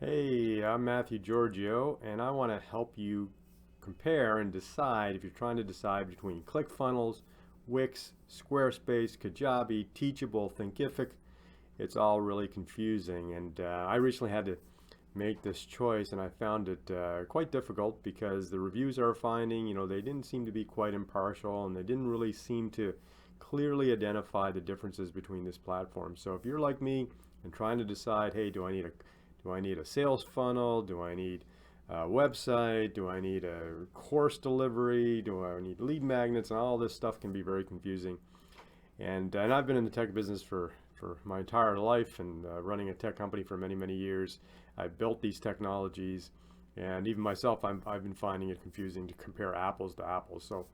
Hey, I'm Matthew Giorgio, and I want to help you compare and decide if you're trying to decide between ClickFunnels, Wix, Squarespace, Kajabi, Teachable, Thinkific. It's all really confusing, and I recently had to make this choice, and I found it quite difficult because the reviews are finding, they didn't seem to be quite impartial, and they didn't really seem to clearly identify the differences between this platform. So if you're like me and trying to decide, hey, do I need a sales funnel? Do I need a website? Do I need a course delivery? Do I need lead magnets? And all this stuff can be very confusing. And I've been in the tech business for my entire life and running a tech company for many, many years. I built these technologies, and even myself, I've been finding it confusing to compare apples to apples. So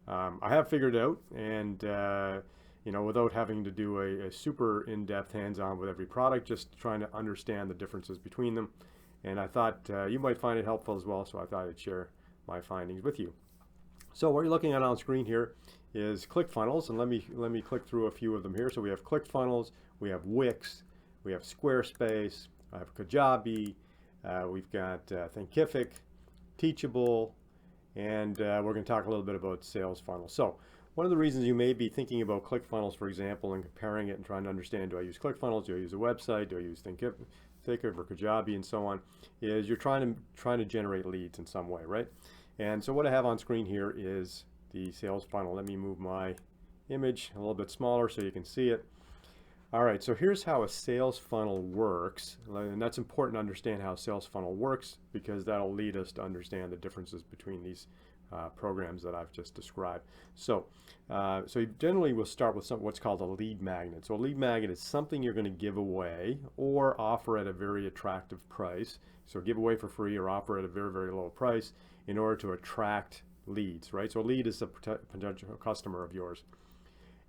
I have figured it out, and without having to do a super in-depth hands-on with every product, just trying to understand the differences between them. And I thought you might find it helpful as well, so I thought I'd share my findings with you. So what you're looking at on screen here is ClickFunnels, and let me click through a few of them here. So we have ClickFunnels, we have Wix, we have Squarespace, I have Kajabi, we've got Thinkific, Teachable, and we're going to talk a little bit about sales funnels. So one of the reasons you may be thinking about ClickFunnels, for example, and comparing it and trying to understand, do I use ClickFunnels, do I use a website, do I use Thinkific or Kajabi and so on, is you're trying to generate leads in some way, right? And so what I have on screen here is the sales funnel. Let me move my image a little bit smaller so you can see it. All right, so here's how a sales funnel works, and that's important to understand how a sales funnel works because that'll lead us to understand the differences between these programs that I've just described. So you generally will start with what's called a lead magnet. So a lead magnet is something you're going to give away or offer at a very attractive price. So give away for free or offer at a very, very low price in order to attract leads, right? So a lead is a potential customer of yours.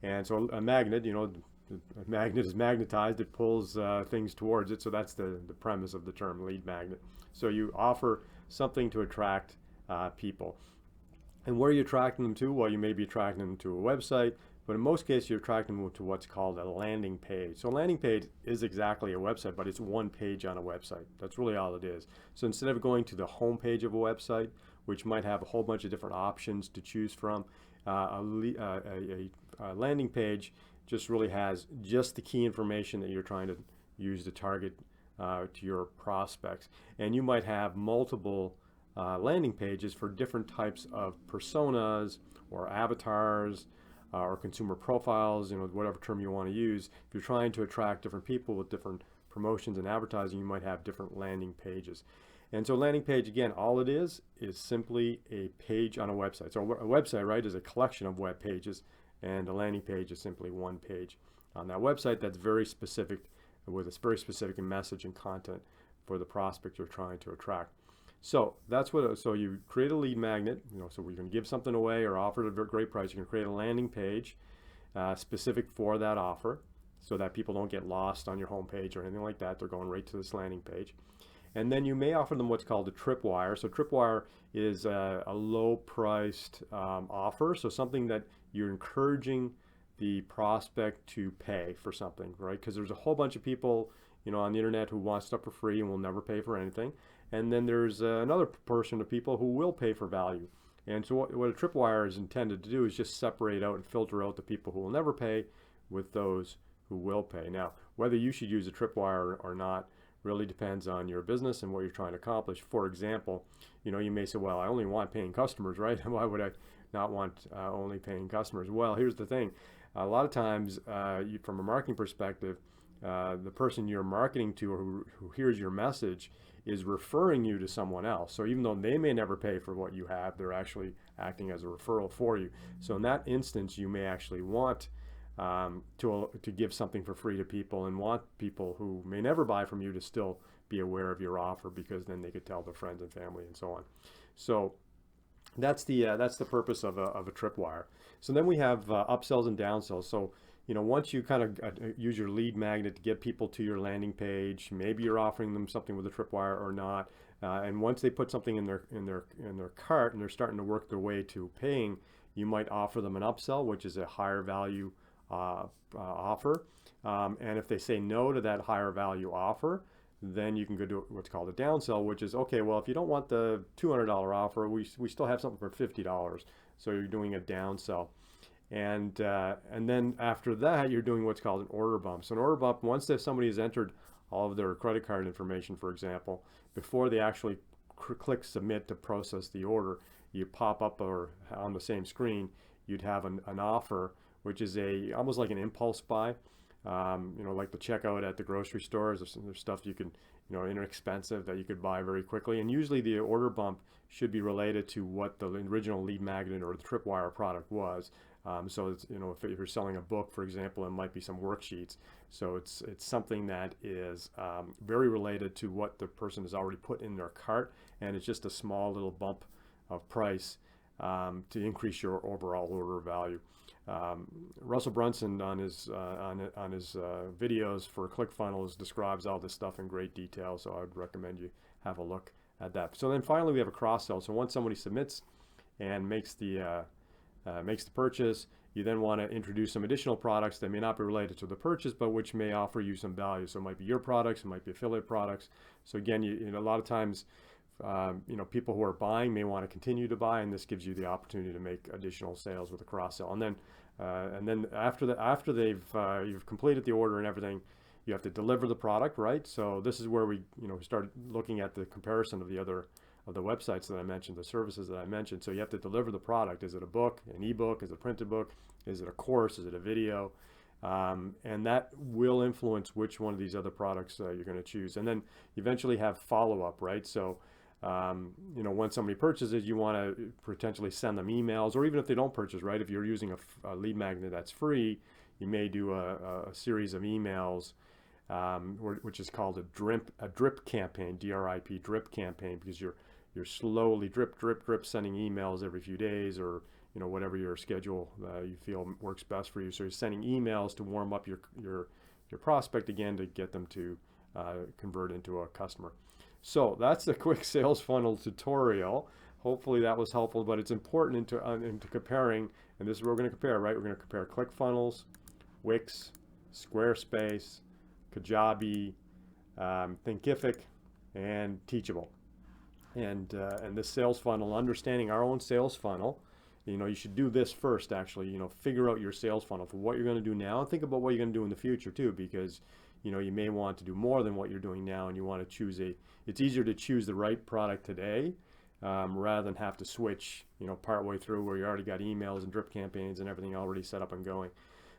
And so a magnet, a magnet is magnetized, it pulls things towards it, so that's the premise of the term lead magnet. So you offer something to attract people. And where are you attracting them to? Well, you may be attracting them to a website, but in most cases you're attracting them to what's called a landing page. So a landing page is exactly a website, but it's one page on a website. That's really all it is. So instead of going to the home page of a website, which might have a whole bunch of different options to choose from, a landing page just really has just the key information that you're trying to use to target to your prospects. And you might have multiple landing pages for different types of personas or avatars or consumer profiles, whatever term you want to use. If you're trying to attract different people with different promotions and advertising, you might have different landing pages. And so a landing page, again, all it is simply a page on a website. So a website, right, is a collection of web pages, and a landing page is simply one page on that website that's very specific, with a very specific message and content for the prospect you're trying to attract. So that's so you create a lead magnet, so we're going to give something away or offer at a great price. You can create a landing page specific for that offer so that people don't get lost on your homepage or anything like that. They're going right to this landing page. And then you may offer them what's called a tripwire. So tripwire is a low-priced offer, so something that you're encouraging the prospect to pay for something, right? Because there's a whole bunch of people, on the internet who want stuff for free and will never pay for anything. And then there's another portion of people who will pay for value. And so what a tripwire is intended to do is just separate out and filter out the people who will never pay with those who will pay. Now, whether you should use a tripwire or not really depends on your business and what you're trying to accomplish. For example, you may say, well, I only want paying customers, right? Why would I not want only paying customers? Well, here's the thing. A lot of times, from a marketing perspective, the person you're marketing to or who hears your message is referring you to someone else. So even though they may never pay for what you have, they're actually acting as a referral for you. So in that instance, you may actually want to give something for free to people and want people who may never buy from you to still be aware of your offer, because then they could tell their friends and family and so on. So that's the purpose of a tripwire. So then we have upsells and downsells. So once you kind of use your lead magnet to get people to your landing page, maybe you're offering them something with a tripwire or not. And once they put something in their cart and they're starting to work their way to paying, you might offer them an upsell, which is a higher value offer. And if they say no to that higher value offer, then you can go do what's called a downsell, which is, okay, well, if you don't want the $200 offer, we still have something for $50. So you're doing a downsell. And then after that, you're doing what's called an order bump. So an order bump, once somebody has entered all of their credit card information, for example, before they actually click submit to process the order, you pop up, or on the same screen, you'd have an offer, which is almost like an impulse buy. Like the checkout at the grocery stores. There's stuff you can, inexpensive that you could buy very quickly. And usually the order bump should be related to what the original lead magnet or the tripwire product was. So it's, if you're selling a book, for example, it might be some worksheets. So it's something that is very related to what the person has already put in their cart, and it's just a small little bump of price to increase your overall order value. Russell Brunson on his videos for ClickFunnels describes all this stuff in great detail, so I'd recommend you have a look at that. So then finally we have a cross-sell. So once somebody submits and makes the purchase, you then want to introduce some additional products that may not be related to the purchase, but which may offer you some value. So it might be your products, it might be affiliate products. So again, a lot of times, people who are buying may want to continue to buy, and this gives you the opportunity to make additional sales with a cross-sell. And then after you've completed the order and everything, you have to deliver the product, right? So this is where we start looking at the comparison of the websites that I mentioned, the services that I mentioned. So you have to deliver the product. Is it a book, an ebook? Is it a printed book? Is it a course? Is it a video? And that will influence which one of these other products you're going to choose. And then you eventually have follow-up, right? So when somebody purchases, you want to potentially send them emails, or even if they don't purchase, right? If you're using a lead magnet that's free, you may do a series of emails, which is called a drip campaign, DRIP, drip campaign, because you're slowly drip sending emails every few days, or whatever your schedule you feel works best for you. So you're sending emails to warm up your prospect again, to get them to convert into a customer. So that's a quick sales funnel tutorial. Hopefully that was helpful, but it's important into comparing, and this is what we're going to compare, right? We're going to compare ClickFunnels, Wix, Squarespace, Kajabi, Thinkific, and Teachable. And this sales funnel, understanding our own sales funnel, you should do this first, actually, figure out your sales funnel for what you're going to do now, and think about what you're going to do in the future too, because you may want to do more than what you're doing now, and you want to choose it's easier to choose the right product today rather than have to switch, partway through, where you already got emails and drip campaigns and everything already set up and going.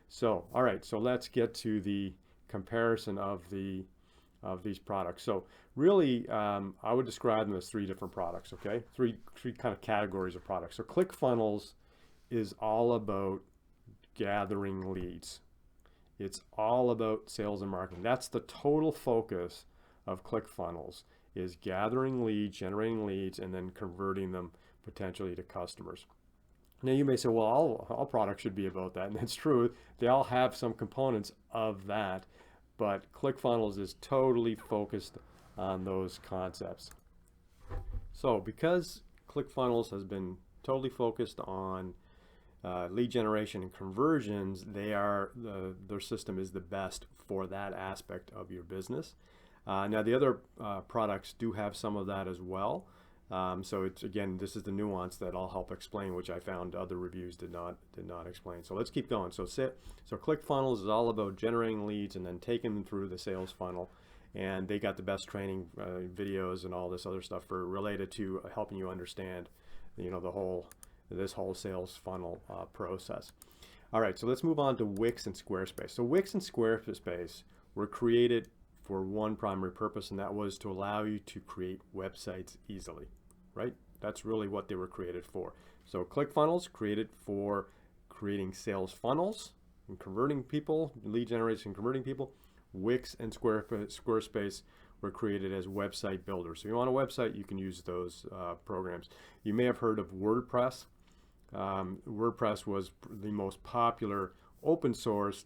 So, all right, so let's get to the comparison of these products. So really, I would describe them as three different products, okay? Three kind of categories of products. So ClickFunnels is all about gathering leads. It's all about sales and marketing. That's the total focus of ClickFunnels, is gathering leads, generating leads, and then converting them potentially to customers. Now you may say, well, all products should be about that, and that's true. They all have some components of that, but ClickFunnels is totally focused on those concepts. So because ClickFunnels has been totally focused on lead generation and conversions, their system is the best for that aspect of your business. Now the other products do have some of that as well. So it's, again, this is the nuance that I'll help explain, which I found other reviews did not explain. So let's keep going. So ClickFunnels is all about generating leads and then taking them through the sales funnel. And they got the best training videos and all this other stuff related to helping you understand, this whole sales funnel process. All right, so let's move on to Wix and Squarespace. So Wix and Squarespace were created for one primary purpose, and that was to allow you to create websites easily, right? That's really what they were created for. So ClickFunnels created for creating sales funnels and converting people, lead generation, converting people. Wix and Squarespace were created as website builders. So you want a website, you can use those programs. You may have heard of WordPress. WordPress was the most popular open source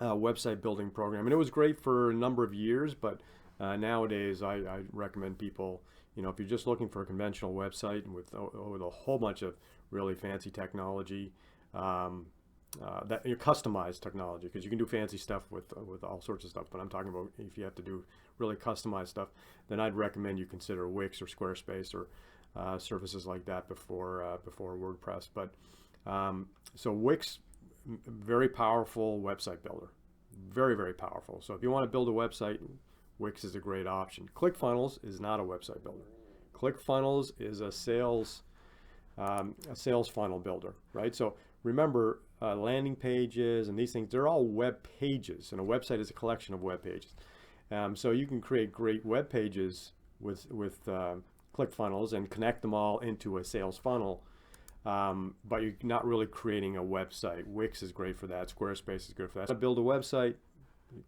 website building program, and it was great for a number of years, but nowadays I recommend people, if you're just looking for a conventional website with a whole bunch of really fancy technology, that customized technology, because you can do fancy stuff with all sorts of stuff, but I'm talking about if you have to do really customized stuff, then I'd recommend you consider Wix or Squarespace or services like that before WordPress. But so Wix, very powerful website builder, very, very powerful. So if you want to build a website, Wix is a great option. ClickFunnels is not a website builder. ClickFunnels is a sales funnel builder, right? So remember, landing pages and these things, they're all web pages, and a website is a collection of web pages. So you can create great web pages with ClickFunnels and connect them all into a sales funnel, but you're not really creating a website. Wix is great for that. Squarespace is good for that. To build a website,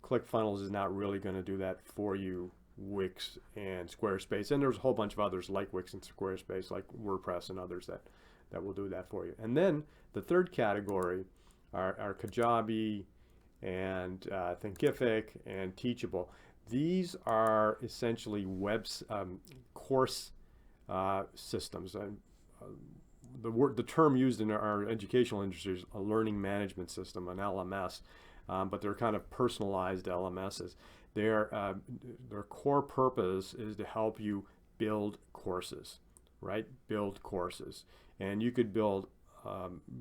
ClickFunnels is not really going to do that for you. Wix and Squarespace, and there's a whole bunch of others like Wix and Squarespace, like WordPress and others that will do that for you. And then the third category are Kajabi and Thinkific and Teachable. These are essentially course systems. The term used in our educational industry is a learning management system, an LMS, but they're kind of personalized LMSs. Their core purpose is to help you build courses, right? Build courses. And you could build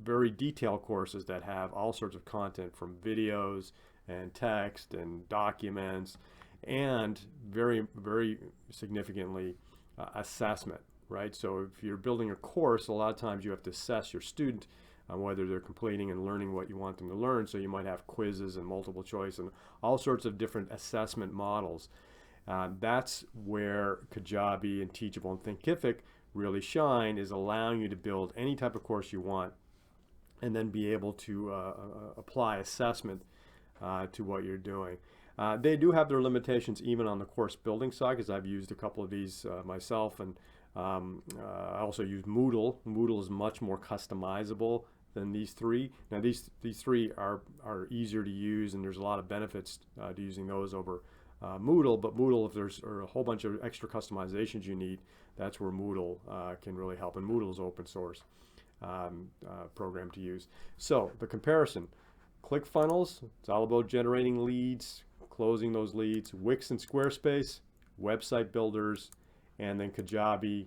very detailed courses that have all sorts of content, from videos and text and documents, and very, very significantly assessment, right? So if you're building a course, a lot of times you have to assess your student on whether they're completing and learning what you want them to learn. So you might have quizzes and multiple choice and all sorts of different assessment models. That's where Kajabi and Teachable and Thinkific really shine, is allowing you to build any type of course you want and then be able to apply assessment to what you're doing. They do have their limitations even on the course building side, because I've used a couple of these myself, and I also use Moodle. Moodle is much more customizable than these three. Now these three are easier to use, and there's a lot of benefits to using those over Moodle. But Moodle, if there's a whole bunch of extra customizations you need, that's where Moodle can really help. And Moodle is open source program to use. So the comparison: ClickFunnels, it's all about generating leads, closing those leads. Wix and Squarespace, website builders. And then Kajabi,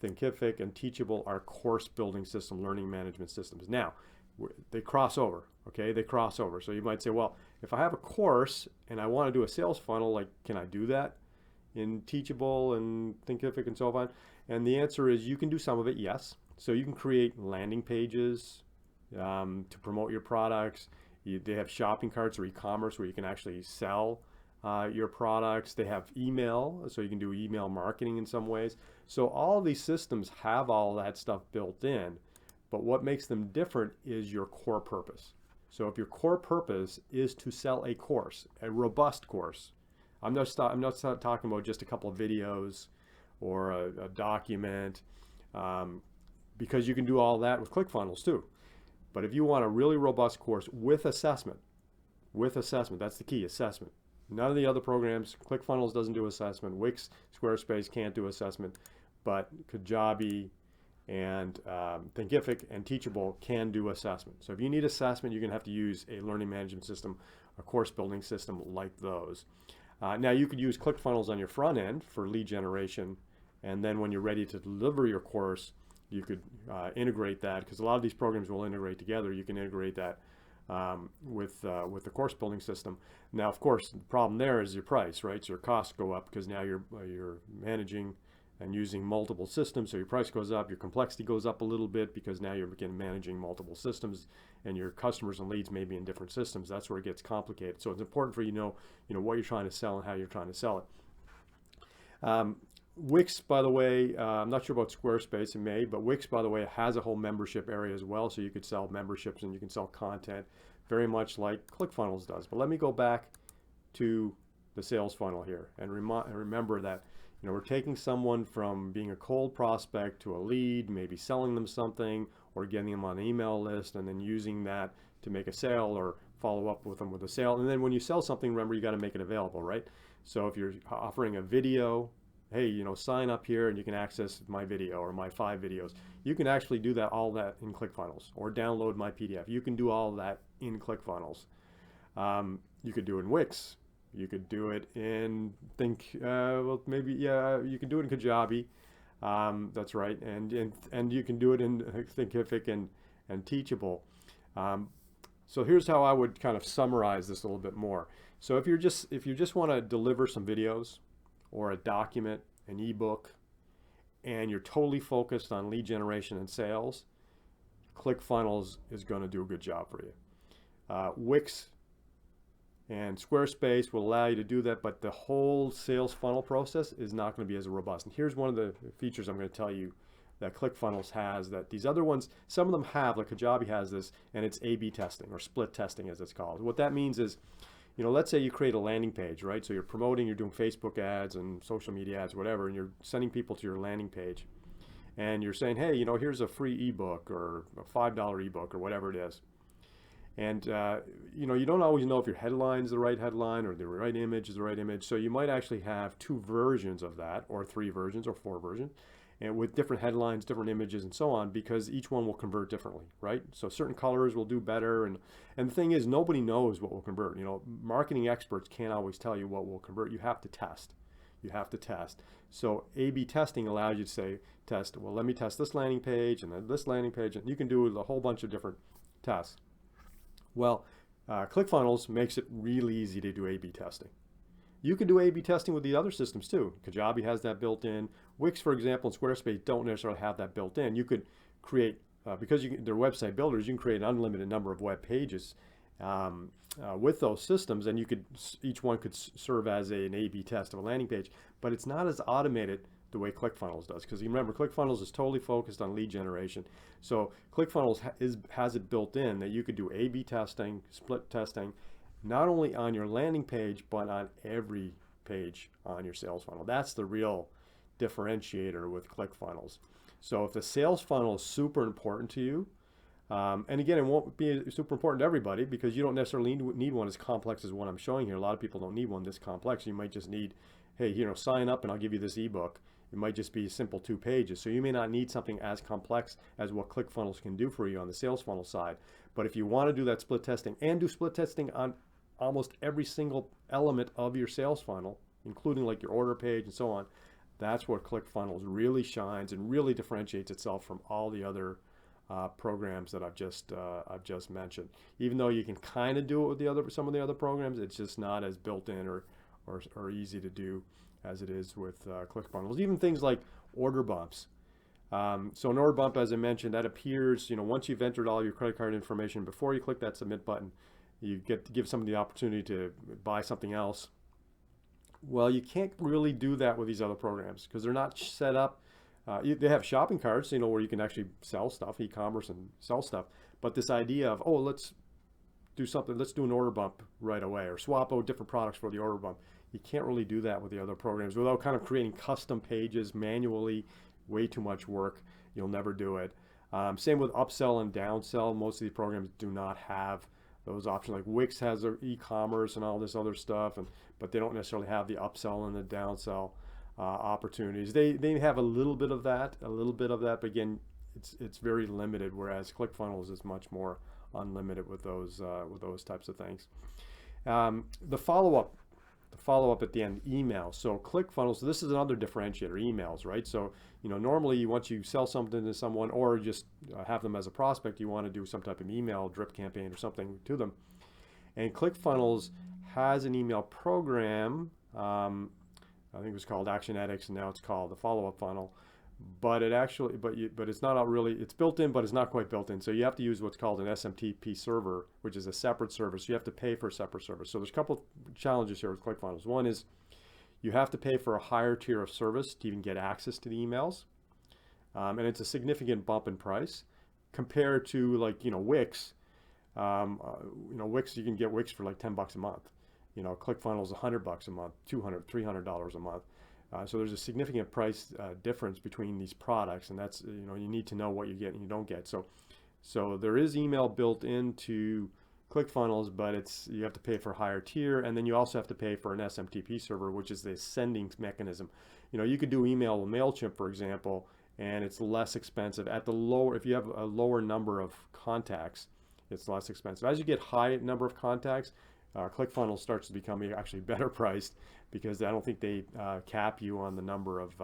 Thinkific, and Teachable are course building system, learning management systems. Now, they cross over, okay? They cross over. So you might say, well, if I have a course and I want to do a sales funnel, like, can I do that in Teachable and Thinkific and so on? And the answer is you can do some of it, yes. So you can create landing pages to promote your products. They have shopping carts or e-commerce where you can actually sell your products. They have email, so you can do email marketing in some ways. So all these systems have all that stuff built in, but what makes them different is your core purpose. So if your core purpose is to sell a course, a robust course, I'm not talking about just a couple of videos or a document, because you can do all that with ClickFunnels too. But if you want a really robust course with assessment, that's the key, assessment. None of the other programs, ClickFunnels doesn't do assessment, Wix, Squarespace can't do assessment, but Kajabi and Thinkific and Teachable can do assessment. So if you need assessment, you're going to have to use a learning management system, a course building system like those. Now you could use ClickFunnels on your front end for lead generation, and then when you're ready to deliver your course, you could integrate that, because a lot of these programs will integrate together. You can integrate that with the course building system. Now, of course, the problem there is your price, right? So your costs go up because now you're managing and using multiple systems, so your price goes up, your complexity goes up a little bit because now you're managing multiple systems, and your customers and leads may be in different systems. That's where it gets complicated. So it's important for you to know what you're trying to sell and how you're trying to sell it. Wix, by the way, I'm not sure about Squarespace, it may, but Wix, by the way, has a whole membership area as well, so you could sell memberships and you can sell content, very much like ClickFunnels does. But let me go back to the sales funnel here and remember that we're taking someone from being a cold prospect to a lead, maybe selling them something or getting them on an email list, and then using that to make a sale or follow up with them with a sale. And then when you sell something, remember, you got to make it available, right? So if you're offering a video, hey, sign up here and you can access my video or my 5 videos. You can actually do all that in ClickFunnels, or download my PDF. You can do all that in ClickFunnels. You could do it in Wix. You could do it in well, maybe, yeah, you can do it in Kajabi. That's right, and you can do it in Thinkific and Teachable. Um, so here's how I would kind of summarize this a little bit more. So if you just want to deliver some videos or a document, an ebook, and you're totally focused on lead generation and sales, ClickFunnels is going to do a good job for you. Wix and Squarespace will allow you to do that, but the whole sales funnel process is not going to be as robust. And here's one of the features I'm going to tell you that ClickFunnels has that these other ones, some of them have, like Kajabi has this, and it's A/B testing or split testing as it's called. What that means is, let's say you create a landing page, right? So you're promoting, you're doing Facebook ads and social media ads, whatever, and you're sending people to your landing page. And you're saying, hey, here's a free ebook or a $5 ebook or whatever it is. And, you don't always know if your headline is the right headline or the right image is the right image. So you might actually have 2 versions of that, or 3 versions or 4 versions, and with different headlines, different images, and so on, because each one will convert differently, right? So certain colors will do better. And the thing is, nobody knows what will convert. Marketing experts can't always tell you what will convert. You have to test. You have to test. So A/B testing allows you to test, well, let me test this landing page and then this landing page, and you can do a whole bunch of different tests. Well, ClickFunnels makes it really easy to do A/B testing. You can do A/B testing with the other systems too. Kajabi has that built in. Wix, for example, and Squarespace don't necessarily have that built in. You could create, because they're website builders, you can create an unlimited number of web pages with those systems, and each one could serve as an A/B test of a landing page, but it's not as automated the way ClickFunnels does, because you remember ClickFunnels is totally focused on lead generation. So ClickFunnels has it built in that you could do A/B testing, split testing, not only on your landing page, but on every page on your sales funnel. That's the real differentiator with ClickFunnels. So if the sales funnel is super important to you, and again, it won't be super important to everybody because you don't necessarily need one as complex as what I'm showing here. A lot of people don't need one this complex. You might just need, hey, sign up and I'll give you this ebook. It might just be a simple 2 pages. So you may not need something as complex as what ClickFunnels can do for you on the sales funnel side. But if you want to do that split testing and do split testing on almost every single element of your sales funnel, including like your order page and so on, that's where ClickFunnels really shines and really differentiates itself from all the other programs that I've just mentioned. Even though you can kind of do it with some of the other programs, it's just not as built in or easy to do as it is with ClickFunnels. Even things like order bumps. So an order bump, as I mentioned, that appears, once you've entered all your credit card information, before you click that submit button, you get to give somebody the opportunity to buy something else. Well, you can't really do that with these other programs because they're not set up. They have shopping carts, where you can actually sell stuff, e-commerce and sell stuff. But this idea of, let's do something, let's do an order bump right away, or swap out different products for the order bump. You can't really do that with the other programs without kind of creating custom pages manually. Way too much work. You'll never do it. Same with upsell and downsell. Most of these programs do not have those options. Like Wix has their e-commerce and all this other stuff, but they don't necessarily have the upsell and the downsell opportunities. They have a little bit of that, but again, it's very limited. Whereas ClickFunnels is much more unlimited with those types of things. The follow-up at the end, email. So ClickFunnels, this is another differentiator, emails, right? So, normally once you sell something to someone or just have them as a prospect, you want to do some type of email drip campaign or something to them. And ClickFunnels has an email program, I think it was called ActionEdX, and now it's called the follow-up funnel. But it's not really, it's built in, but it's not quite built in. So you have to use what's called an SMTP server, which is a separate service. You have to pay for a separate service. So there's a couple of challenges here with ClickFunnels. One is you have to pay for a higher tier of service to even get access to the emails. And it's a significant bump in price compared to Wix. Wix, you can get Wix for like $10 a month. ClickFunnels $100 a month, $200, $300 a month. So there's a significant price difference between these products, and that's, you need to know what you get and you don't get. So there is email built into ClickFunnels, but you have to pay for a higher tier, and then you also have to pay for an SMTP server, which is the sending mechanism. You could do email with MailChimp, for example, and it's less expensive. If you have a lower number of contacts, it's less expensive. As you get high number of contacts, ClickFunnels starts to become actually better priced, because I don't think they cap you on the number of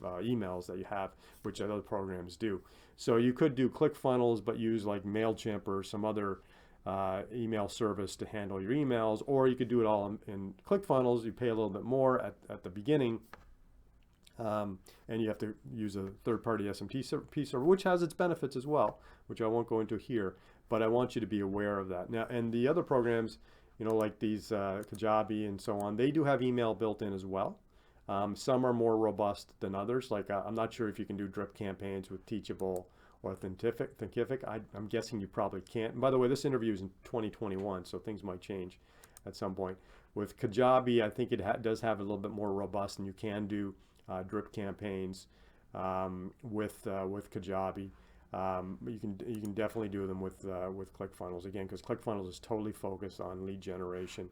emails that you have, which other programs do. So you could do ClickFunnels, but use like MailChimp or some other email service to handle your emails, or you could do it all in ClickFunnels. You pay a little bit more at the beginning, and you have to use a third-party SMTP server, which has its benefits as well, which I won't go into here, but I want you to be aware of that. Now, and the other programs, you know, like these Kajabi and so on, they do have email built in as well. Some are more robust than others. Like I'm not sure if you can do drip campaigns with Teachable or Thinkific. I'm guessing you probably can't. And by the way, this interview is in 2021, so things might change at some point. With Kajabi, I think it does have a little bit more robust, and you can do drip campaigns with Kajabi. You can definitely do them with ClickFunnels, again, because ClickFunnels is totally focused on lead generation.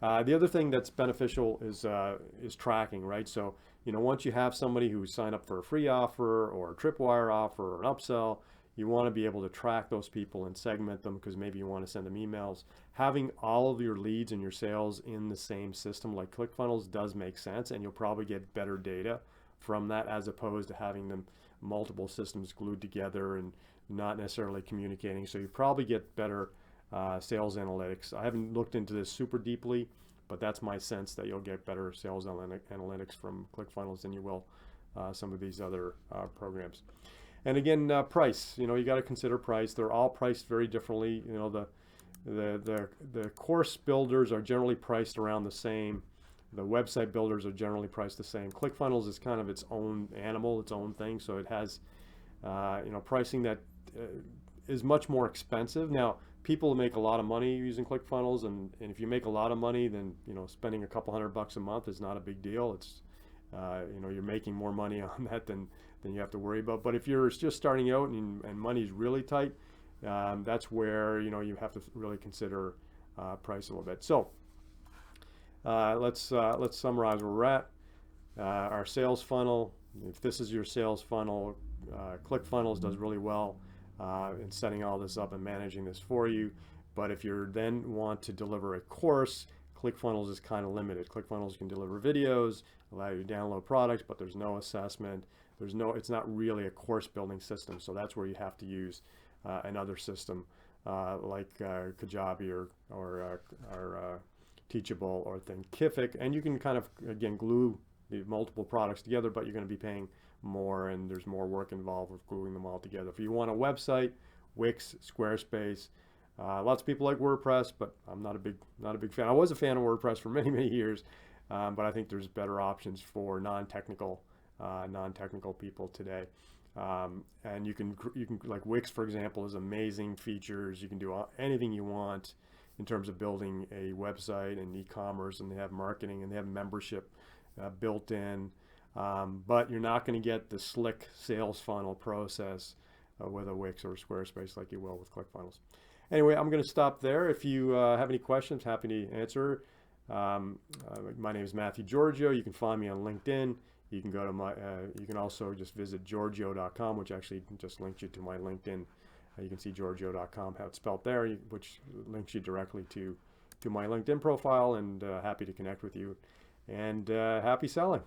The other thing that's beneficial is tracking, right? So, you know, once you have somebody who signed up for a free offer or a tripwire offer or an upsell, you want to be able to track those people and segment them, because maybe you want to send them emails. Having all of your leads and your sales in the same system like ClickFunnels does make sense, and you'll probably get better data from that, as opposed to having them multiple systems glued together and not necessarily communicating. So you probably get better sales analytics. I haven't looked into this super deeply, but that's my sense, that you'll get better sales analytics from ClickFunnels than you will some of these other programs. And again, price. You know, you got to consider price. They're all priced very differently. You know, the course builders are generally priced around the same. The website builders are generally priced the same. ClickFunnels is kind of its own animal, its own thing. So it has, you know, pricing that is much more expensive. Now, people make a lot of money using ClickFunnels, and if you make a lot of money, then, you know, spending a couple $100 a month is not a big deal. It's, you know, you're making more money on that than you have to worry about. But if you're just starting out and money's really tight, that's where, you know, you have to really consider price a little bit. So let's summarize where we're at. Our sales funnel. If this is your sales funnel, ClickFunnels does really well in setting all this up and managing this for you. But if you then want to deliver a course, ClickFunnels is kind of limited. ClickFunnels can deliver videos, allow you to download products, but there's no assessment. It's not really a course building system. So that's where you have to use another system like Kajabi or Teachable or Thinkific, and you can kind of, again, glue the multiple products together, but you're going to be paying more, and there's more work involved with gluing them all together. If you want a website, Wix, Squarespace, lots of people like WordPress, but I'm not a big fan. I was a fan of WordPress for many years, but I think there's better options for non-technical people today. And you can like Wix, for example, has amazing features. You can do anything you want in terms of building a website and e-commerce, and they have marketing and they have membership built in. But you're not going to get the slick sales funnel process with a Wix or Squarespace like you will with ClickFunnels. Anyway, I'm going to stop there. If you have any questions, happy to answer. My name is Matthew Giorgio. You can find me on LinkedIn. You can go to you can also just visit Giorgio.com, which actually just links you to my LinkedIn. You can see Giorgio.com, how it's spelled there, which links you directly to my LinkedIn profile, and happy to connect with you. And happy selling.